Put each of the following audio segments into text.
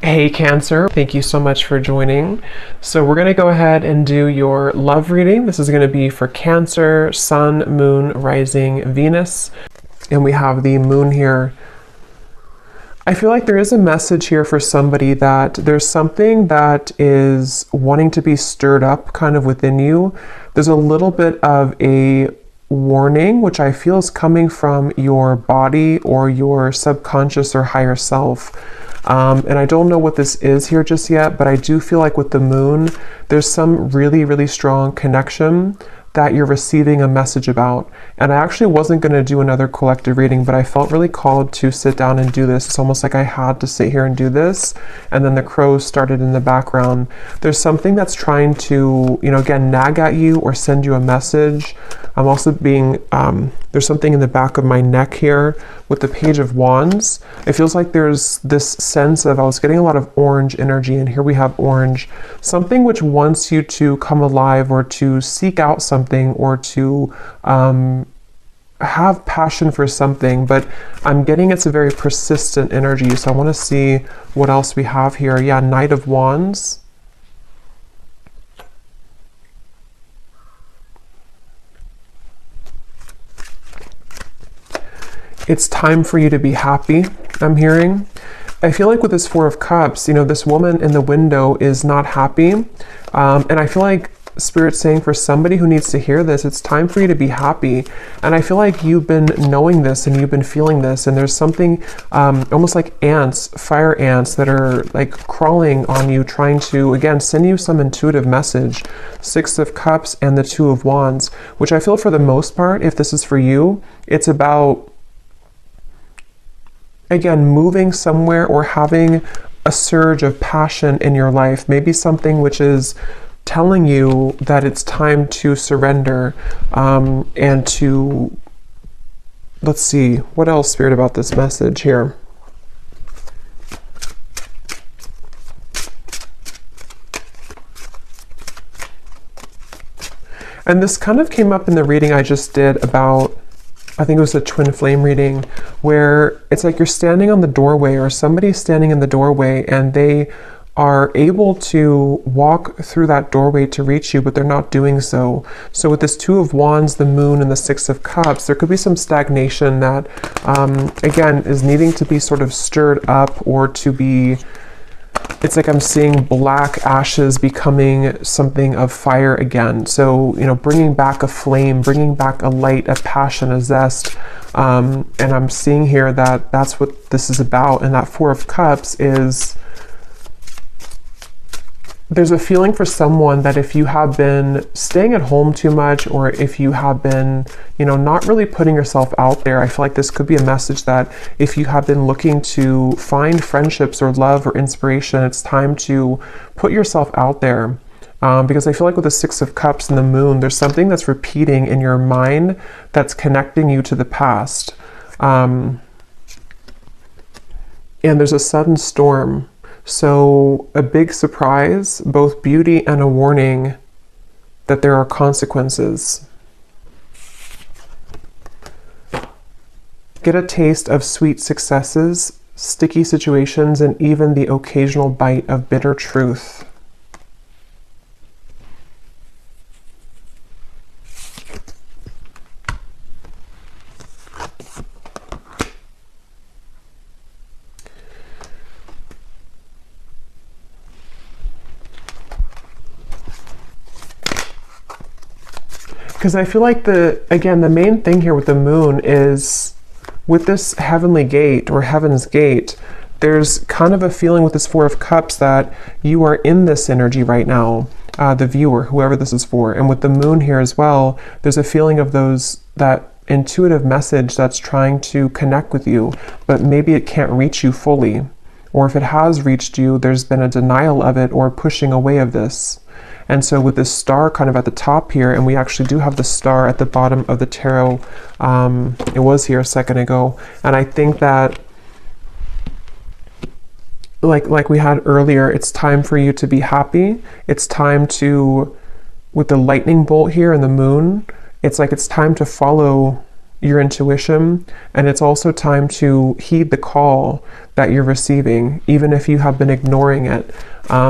Hey Cancer, thank you so much for joining. So we're going to go ahead and do your love reading. This is going to be for Cancer, Sun, Moon, Rising, Venus. And we have the Moon here. I feel like there is a message here for somebody that there's something that is wanting to be stirred up kind of within you. There's a little bit of a warning, which I feel is coming from your body or your subconscious or higher self. And I don't know what this is here just yet, but I do feel like with the Moon, there's some really, really strong connection that you're receiving a message about. And I actually wasn't going to do another collective reading, but I felt really called to sit down and do this. It's almost like I had to sit here and do this. And then the crows started in the background. There's something that's trying to, again, nag at you or send you a message. I'm also being, there's something in the back of my neck here with the Page of Wands. It feels like there's this sense of, I was getting a lot of orange energy, and here we have orange. Something which wants you to come alive or to seek out something or to have passion for something, but I'm getting it's a very persistent energy. So I want to see what else we have here. Yeah, Knight of Wands. It's time for you to be happy, I'm hearing. I feel like with this Four of Cups, this woman in the window is not happy. And I feel like Spirit's saying for somebody who needs to hear this, it's time for you to be happy. And I feel like you've been knowing this and you've been feeling this. And there's something almost like ants, fire ants that are like crawling on you, trying to, again, send you some intuitive message. Six of Cups and the Two of Wands, which I feel for the most part, if this is for you, it's about, again, moving somewhere or having a surge of passion in your life, maybe something which is telling you that it's time to surrender and to, let's see, what else, Spirit, about this message here? And this kind of came up in the reading I just did about, I think it was a twin flame reading, where it's like you're standing on the doorway or somebody's standing in the doorway and they are able to walk through that doorway to reach you, but they're not doing so. So with this Two of Wands, the Moon, and the Six of Cups, there could be some stagnation that, again, is needing to be sort of stirred up or to be, it's like I'm seeing black ashes becoming something of fire again. So, bringing back a flame, bringing back a light, a passion, a zest. And I'm seeing here that that's what this is about. And that Four of Cups is, there's a feeling for someone that if you have been staying at home too much, or if you have been, not really putting yourself out there, I feel like this could be a message that if you have been looking to find friendships or love or inspiration, it's time to put yourself out there. Because I feel like with the Six of Cups and the Moon, there's something that's repeating in your mind that's connecting you to the past. And there's a sudden storm. So a big surprise, both beauty and a warning that there are consequences. Get a taste of sweet successes, sticky situations, and even the occasional bite of bitter truth. Because I feel like the main thing here with the Moon is with this heavenly gate or heaven's gate, there's kind of a feeling with this Four of Cups that you are in this energy right now, the viewer, whoever this is for. And with the Moon here as well, there's a feeling of that intuitive message that's trying to connect with you, but maybe it can't reach you fully. Or if it has reached you, there's been a denial of it or pushing away of this. And so with this star kind of at the top here, and we actually do have the star at the bottom of the tarot, it was here a second ago, and I think that like we had earlier, it's time for you to be happy. It's time to, with the lightning bolt here and the Moon, it's like it's time to follow your intuition, and it's also time to heed the call that you're receiving, even if you have been ignoring it,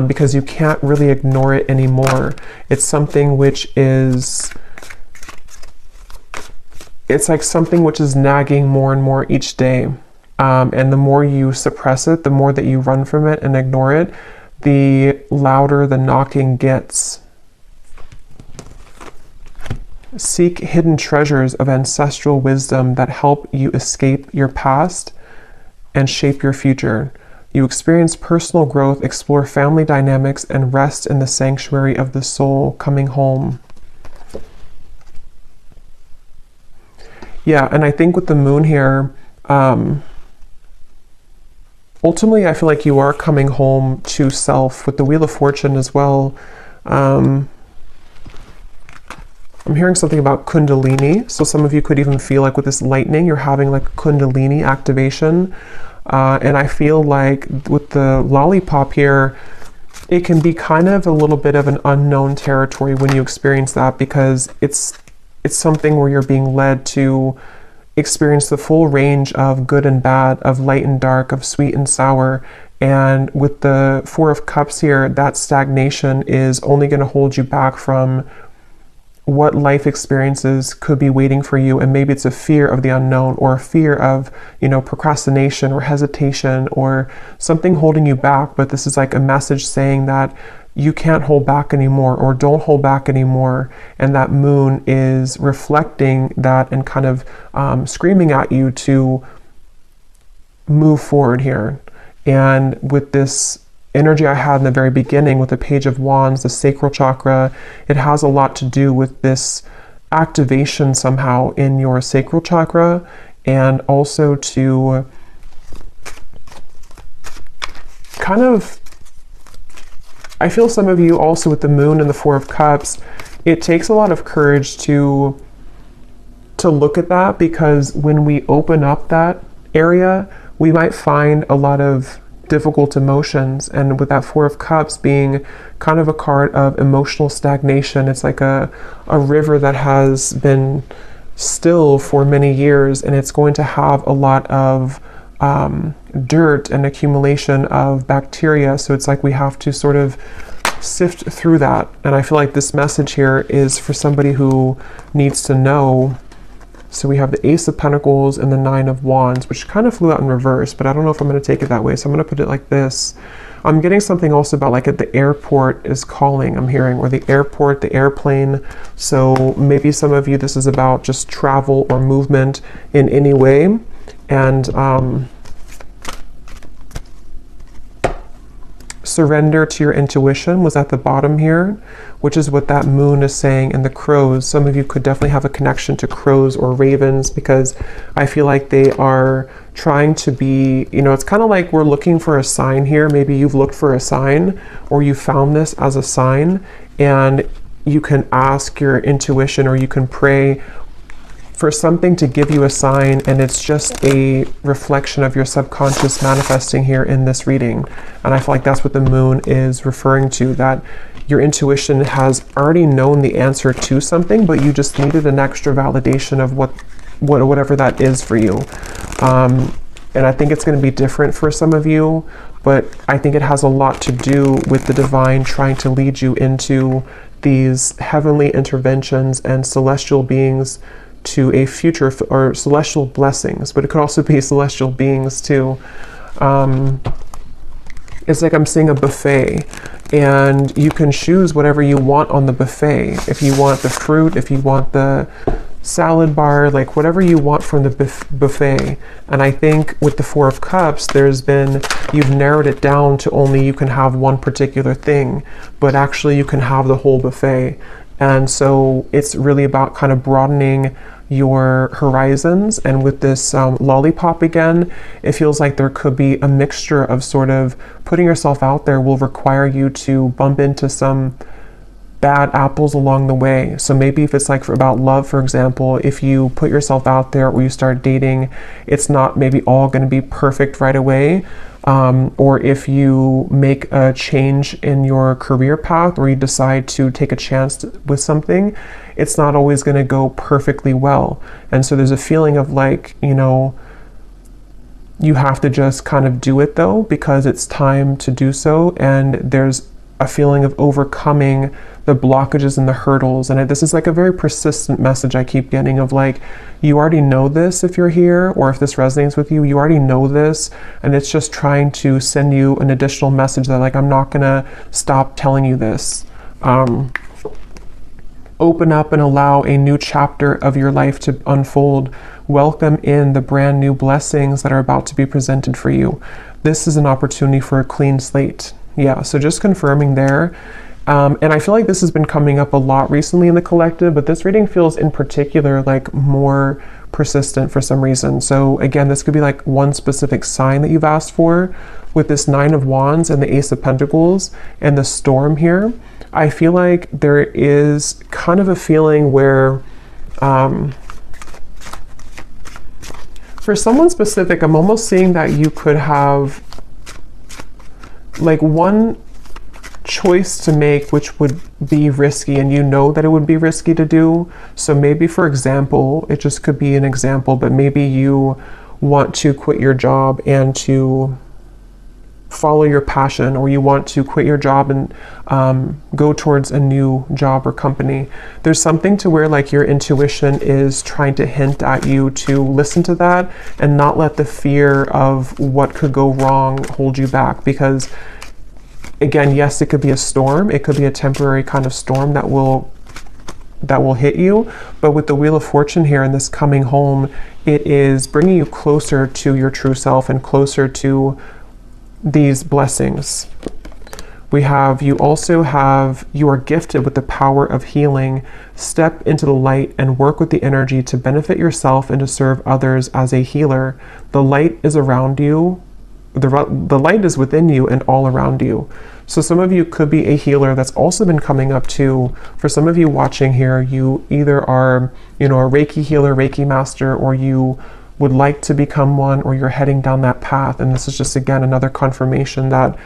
because you can't really ignore it anymore. It's something which is, it's like something which is nagging more and more each day. And the more you suppress it, the more that you run from it and ignore it, the louder the knocking gets. Seek hidden treasures of ancestral wisdom that help you escape your past and shape your future. You experience personal growth, explore family dynamics, and rest in the sanctuary of the soul, coming home. Yeah, and I think with the moon here, ultimately I feel like you are coming home to self. With the Wheel of Fortune as well, I'm hearing something about Kundalini. So some of you could even feel like with this lightning, you're having like Kundalini activation. And I feel like with the lollipop here, it can be kind of a little bit of an unknown territory when you experience that, because it's something where you're being led to experience the full range of good and bad, of light and dark, of sweet and sour. And with the Four of Cups here, that stagnation is only going to hold you back from what life experiences could be waiting for you. And maybe it's a fear of the unknown, or a fear of, procrastination or hesitation or something holding you back. But this is like a message saying that you can't hold back anymore, or don't hold back anymore. And that moon is reflecting that and kind of screaming at you to move forward here. And with this energy I had in the very beginning with the Page of Wands, the sacral chakra, it has a lot to do with this activation somehow in your sacral chakra, and also to kind of, I feel some of you also with the moon and the Four of Cups, it takes a lot of courage to look at that, because when we open up that area, we might find a lot of difficult emotions. And with that Four of Cups being kind of a card of emotional stagnation, it's like a river that has been still for many years, and it's going to have a lot of dirt and accumulation of bacteria. So it's like we have to sort of sift through that. And I feel like this message here is for somebody who needs to know. So we have the Ace of Pentacles and the Nine of Wands, which kind of flew out in reverse, but I don't know if I'm going to take it that way. So I'm going to put it like this. I'm getting something also about like at the airport is calling, I'm hearing, or the airport, the airplane. So maybe some of you, this is about just travel or movement in any way. And surrender to your intuition was at the bottom here, which is what that moon is saying. And the crows, some of you could definitely have a connection to crows or ravens, because I feel like they are trying to be, it's kind of like we're looking for a sign here. Maybe you've looked for a sign, or you found this as a sign, and you can ask your intuition, or you can pray for something to give you a sign, and it's just a reflection of your subconscious manifesting here in this reading. And I feel like that's what the moon is referring to, that your intuition has already known the answer to something, but you just needed an extra validation of whatever that is for you. And I think it's going to be different for some of you, but I think it has a lot to do with the divine trying to lead you into these heavenly interventions and celestial beings to a future, or celestial blessings, but it could also be celestial beings too. It's like I'm seeing a buffet, and you can choose whatever you want on the buffet. If you want the fruit, if you want the salad bar, like whatever you want from the buffet. And I think with the Four of Cups, you've narrowed it down to only you can have one particular thing, but actually you can have the whole buffet. And so it's really about kind of broadening your horizons. And with this lollipop again, it feels like there could be a mixture of sort of putting yourself out there will require you to bump into some bad apples along the way. So maybe if it's like about love, for example, if you put yourself out there or you start dating, it's not maybe all going to be perfect right away. Or if you make a change in your career path or you decide to take a chance with something, it's not always going to go perfectly well. And so there's a feeling of like, you know, you have to just kind of do it though, because it's time to do so. And there's a feeling of overcoming the blockages and the hurdles. And this is like a very persistent message I keep getting of like, you already know this if you're here, or if this resonates with you, you already know this. And it's just trying to send you an additional message that like, I'm not gonna stop telling you this. Open up and allow a new chapter of your life to unfold. Welcome in the brand new blessings that are about to be presented for you. This is an opportunity for a clean slate. Yeah, so just confirming there. And I feel like this has been coming up a lot recently in the collective, but this reading feels in particular like more persistent for some reason. So again, this could be like one specific sign that you've asked for with this Nine of Wands and the Ace of Pentacles and the Storm here. I feel like there is kind of a feeling where, for someone specific, I'm almost seeing that you could have like one choice to make which would be risky, and you know that it would be risky to do. So maybe, for example, it just could be an example, but maybe you want to quit your job and to follow your passion, or you want to quit your job and go towards a new job or company. There's something to where like your intuition is trying to hint at you to listen to that and not let the fear of what could go wrong hold you back. Because again, yes, it could be a storm. It could be a temporary kind of storm that will hit you. But with the Wheel of Fortune here and this coming home, it is bringing you closer to your true self and closer to these blessings. You are gifted with the power of healing. Step into the light and work with the energy to benefit yourself and to serve others as a healer. The light is around you. The light is within you and all around you. So some of you could be a healer. That's also been coming up too. For some of you watching here, you either are, you know, a Reiki healer, Reiki master, or you would like to become one, or you're heading down that path. And this is just, again, another confirmation that,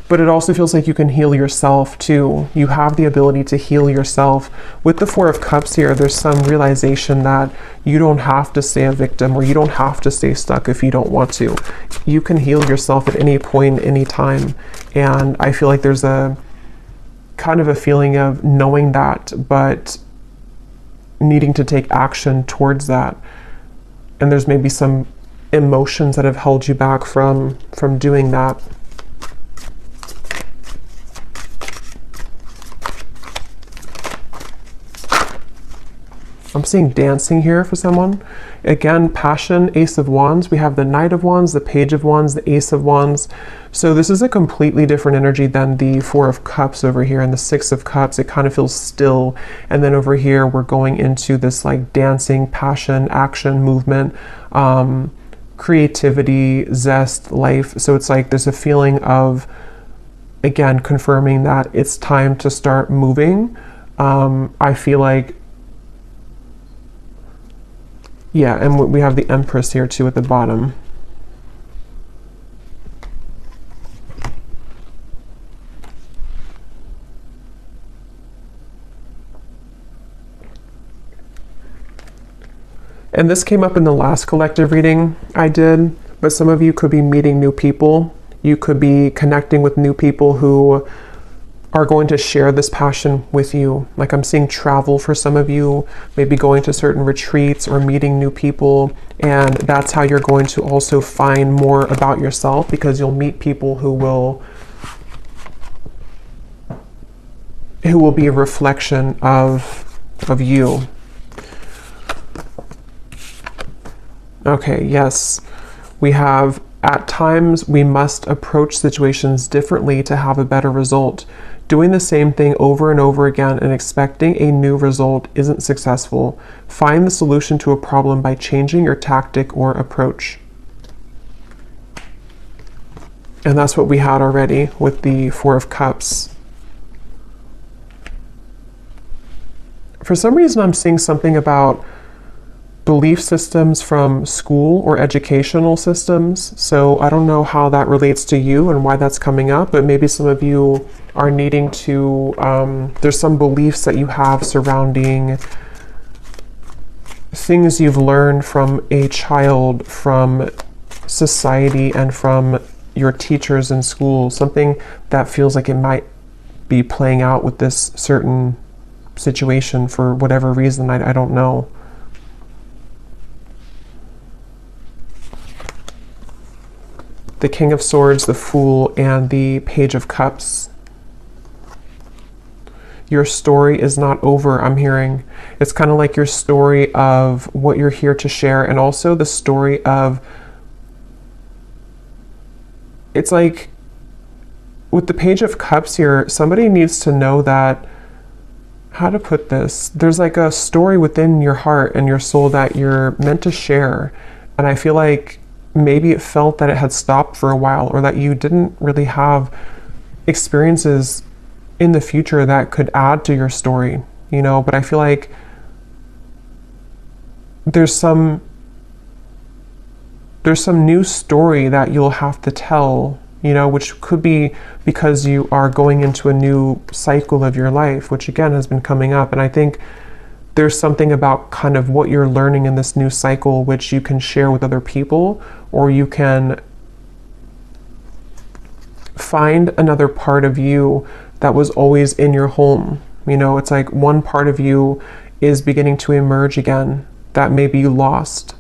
but it also feels like you can heal yourself too. You have the ability to heal yourself. With the Four of Cups here, there's some realization that you don't have to stay a victim, or you don't have to stay stuck if you don't want to. You can heal yourself at any point, any time. And I feel like there's a kind of a feeling of knowing that, but needing to take action towards that. And there's maybe some emotions that have held you back from doing that. I'm seeing dancing here for someone. Again, passion, Ace of Wands. We have the Knight of Wands, the Page of Wands, the Ace of Wands. So this is a completely different energy than the Four of Cups over here and the Six of Cups. It kind of feels still. And then over here, we're going into this like dancing, passion, action, movement, creativity, zest, life. So it's like there's a feeling of, again, confirming that it's time to start moving. I feel like, yeah, and we have the Empress here too at the bottom. And this came up in the last collective reading I did, but some of you could be meeting new people. You could be connecting with new people who are going to share this passion with you. Like I'm seeing travel for some of you, maybe going to certain retreats or meeting new people. And that's how you're going to also find more about yourself, because you'll meet people who will be a reflection of you. Okay, yes. We have, at times, we must approach situations differently to have a better result. Doing the same thing over and over again and expecting a new result isn't successful. Find the solution to a problem by changing your tactic or approach. And that's what we had already with the Four of Cups. For some reason, I'm seeing something about belief systems from school or educational systems. So I don't know how that relates to you and why that's coming up, but maybe some of you are needing to, there's some beliefs that you have surrounding things you've learned from a child, from society, and from your teachers in school. Something that feels like it might be playing out with this certain situation for whatever reason, I don't know. The King of Swords, the Fool, and the Page of Cups. Your story is not over, I'm hearing. It's kind of like your story of what you're here to share, and also the story of, it's like with the Page of Cups here, somebody needs to know that, how to put this, there's like a story within your heart and your soul that you're meant to share. And I feel like maybe it felt that it had stopped for a while, or that you didn't really have experiences in the future that could add to your story, you know. But I feel like there's some new story that you'll have to tell, you know, which could be because you are going into a new cycle of your life, which again has been coming up. And I think there's something about kind of what you're learning in this new cycle, which you can share with other people, or you can find another part of you that was always in your home. You know, it's like one part of you is beginning to emerge again that maybe you lost.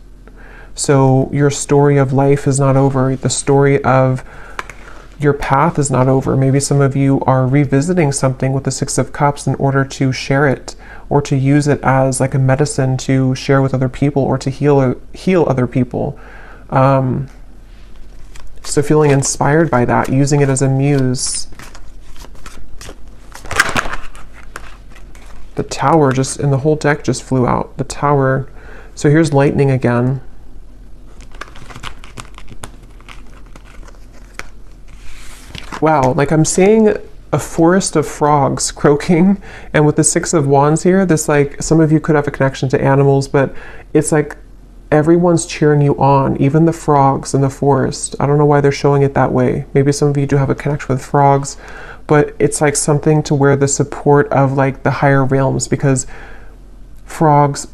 So your story of life is not over. The story of your path is not over. Maybe some of you are revisiting something with the Six of Cups in order to share it, or to use it as like a medicine to share with other people, or to heal other people. So feeling inspired by that, using it as a muse. The Tower just, and the whole deck just flew out. The Tower. So here's lightning again. Wow, like I'm seeing a forest of frogs croaking, and with the Six of Wands here, this, like, some of you could have a connection to animals, but it's like everyone's cheering you on, even the frogs in the forest. I don't know why they're showing it that way. Maybe some of you do have a connection with frogs, but it's like something to where the support of like the higher realms, because frogs,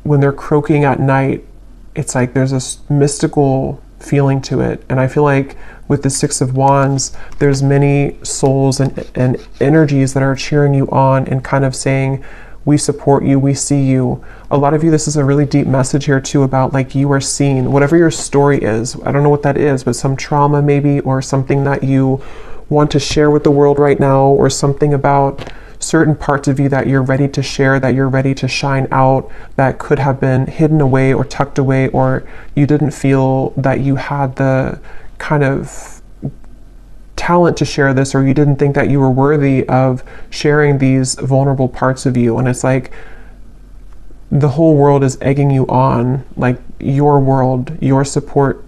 when they're croaking at night, it's like there's this mystical feeling to it. And I feel like with the Six of Wands, there's many souls and energies that are cheering you on and kind of saying, we support you, we see you. A lot of you, this is a really deep message here too about like you are seen, whatever your story is. I don't know what that is, but some trauma maybe, or something that you want to share with the world right now, or something about certain parts of you that you're ready to share, that you're ready to shine out, that could have been hidden away or tucked away, or you didn't feel that you had the kind of talent to share this, or you didn't think that you were worthy of sharing these vulnerable parts of you. And it's like the whole world is egging you on, like your world, your support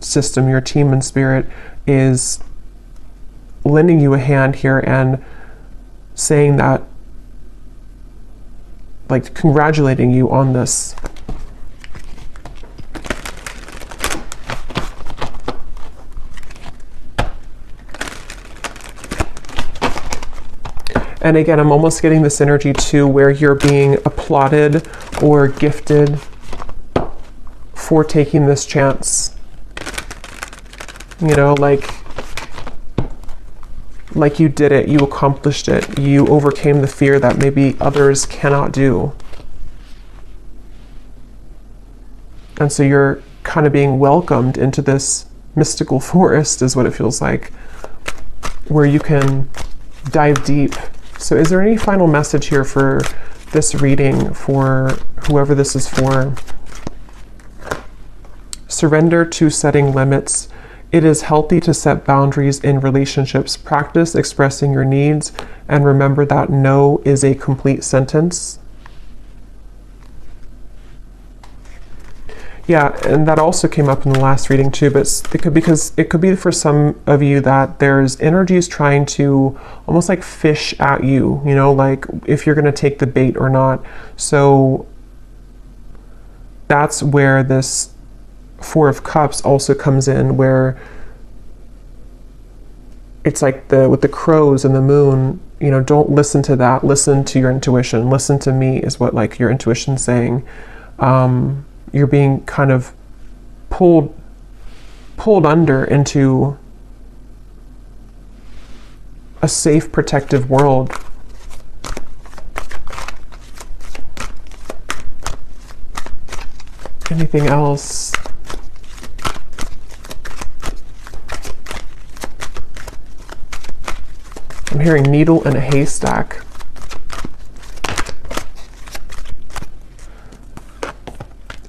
system, your team and spirit is lending you a hand here and saying that, like congratulating you on this. And again, I'm almost getting this energy too, where you're being applauded or gifted for taking this chance. You know, like you did it, you accomplished it, you overcame the fear that maybe others cannot do. And so you're kind of being welcomed into this mystical forest, is what it feels like, where you can dive deep. So is there any final message here for this reading, for whoever this is for? Surrender to setting limits. It is healthy to set boundaries in relationships. Practice expressing your needs, and remember that no is a complete sentence. Yeah, and that also came up in the last reading too, but it could be for some of you that there's energies trying to almost like fish at you, you know, like if you're going to take the bait or not. So that's where this Four of Cups also comes in, where it's like with the crows and the moon, you know, don't listen to that. Listen to your intuition. Listen to me is what like your intuition's saying. You're being kind of pulled under into a safe, protective world. Anything else? I'm hearing needle in a haystack.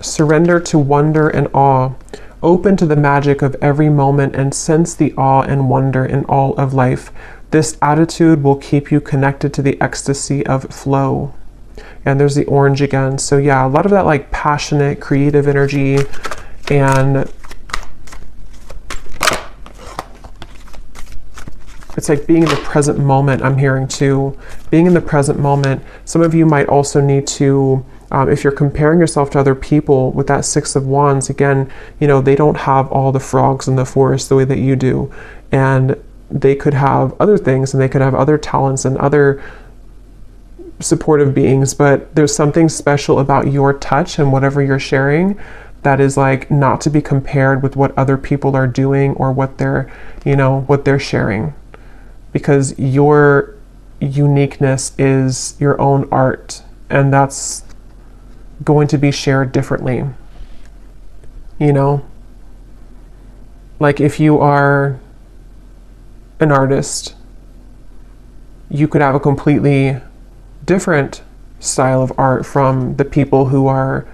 Surrender to wonder and awe. Open to the magic of every moment and sense the awe and wonder in all of life. This attitude will keep you connected to the ecstasy of flow. And there's the orange again. So yeah, a lot of that like passionate, creative energy, and it's like being in the present moment. I'm hearing too, being in the present moment. Some of you might also need to, if you're comparing yourself to other people with that Six of Wands, again, you know, they don't have all the frogs in the forest the way that you do. And they could have other things, and they could have other talents and other supportive beings, but there's something special about your touch and whatever you're sharing that is like not to be compared with what other people are doing or what they're, you know, what they're sharing. Because your uniqueness is your own art, and that's going to be shared differently. You know, like if you are an artist, you could have a completely different style of art from the people who are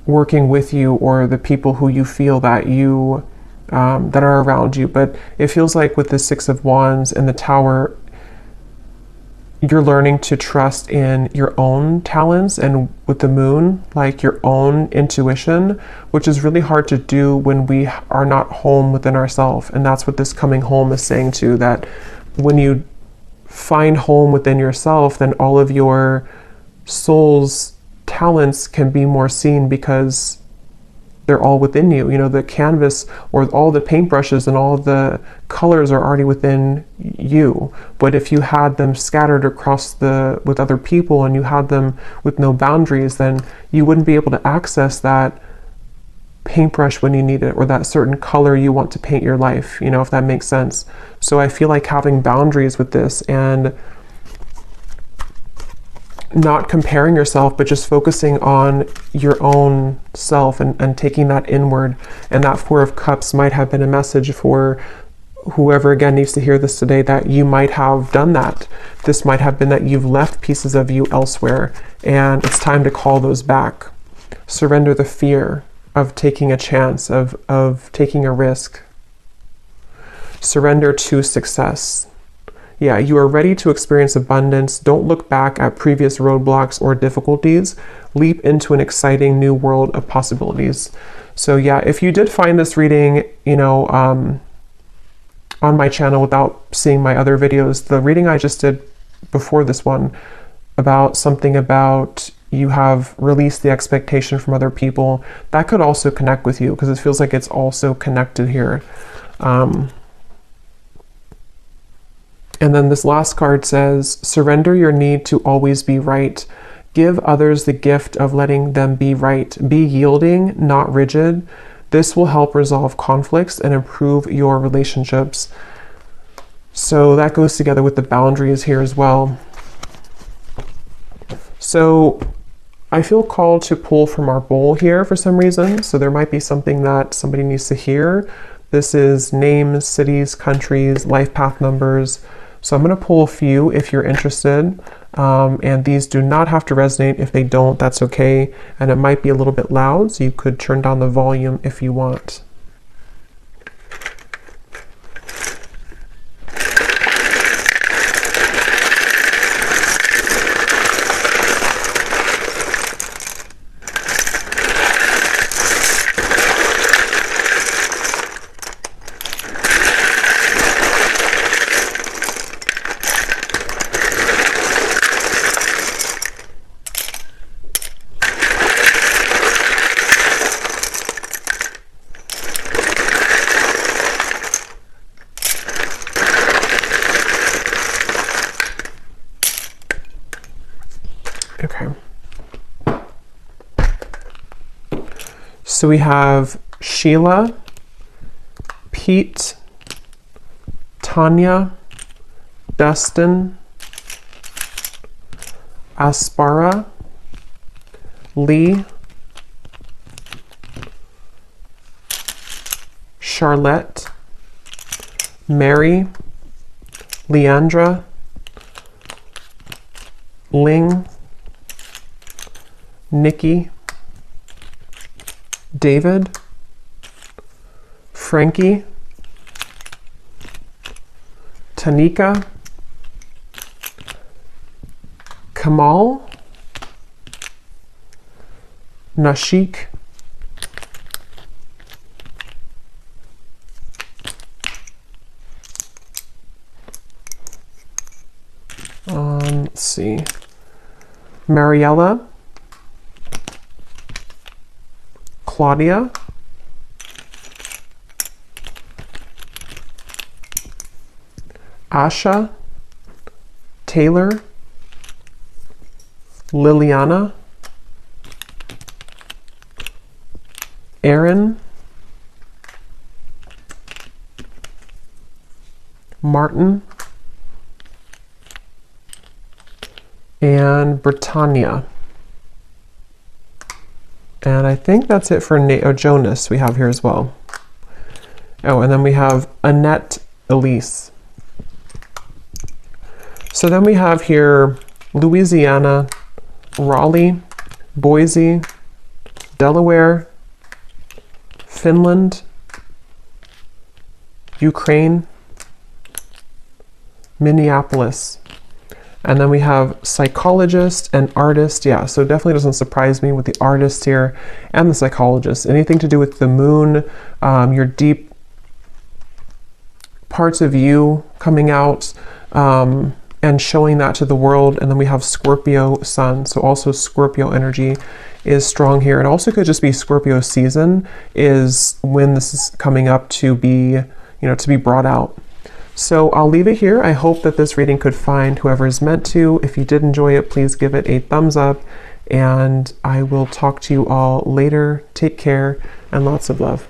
working with you or the people who you feel that you that are around you. But it feels like with the Six of Wands and the Tower, you're learning to trust in your own talents, and with the Moon, like your own intuition, which is really hard to do when we are not home within ourselves. And that's what this coming home is saying too, that when you find home within yourself, then all of your soul's talents can be more seen because they're all within you. You know, the canvas or all the paintbrushes and all the colors are already within you. But if you had them scattered across with other people, and you had them with no boundaries, then you wouldn't be able to access that paintbrush when you need it, or that certain color you want to paint your life, you know, if that makes sense. So I feel like having boundaries with this, and not comparing yourself, but just focusing on your own self and taking that inward. And that Four of Cups might have been a message for whoever again needs to hear this today, that you might have done that. This might have been that you've left pieces of you elsewhere, and it's time to call those back. Surrender the fear of taking a chance, of taking a risk. Surrender to success. Yeah, you are ready to experience abundance. Don't look back at previous roadblocks or difficulties. Leap into an exciting new world of possibilities. So yeah, if you did find this reading, you know, on my channel without seeing my other videos, the reading I just did before this one about something about you have released the expectation from other people, that could also connect with you, because it feels like it's also connected here. And then this last card says, surrender your need to always be right. Give others the gift of letting them be right. Be yielding, not rigid. This will help resolve conflicts and improve your relationships. So that goes together with the boundaries here as well. So I feel called to pull from our bowl here for some reason. So there might be something that somebody needs to hear. This is names, cities, countries, life path numbers. So I'm going to pull a few if you're interested. And these do not have to resonate. If they don't, that's okay. And it might be a little bit loud, so you could turn down the volume if you want. So we have Sheila, Pete, Tanya, Dustin, Aspara, Lee, Charlotte, Mary, Leandra, Ling, Nikki, David, Frankie, Tanika, Kamal, Nashik, let's see, Mariella, Claudia, Asha, Taylor, Liliana, Aaron, Martin, and Britannia. And I think that's it for Jonas we have here as well. Oh, and then we have Annette Elise. So then we have here Louisiana, Raleigh, Boise, Delaware, Finland, Ukraine, Minneapolis. And then we have psychologist and artist. Yeah, so it definitely doesn't surprise me with the artist here and the psychologist. Anything to do with the moon, your deep parts of you coming out, and showing that to the world. And then we have Scorpio sun. So also Scorpio energy is strong here. It also could just be Scorpio season is when this is coming up to be, to be brought out. So I'll leave it here. I hope that this reading could find whoever is meant to. If you did enjoy it, please give it a thumbs up, and I will talk to you all later. Take care and lots of love.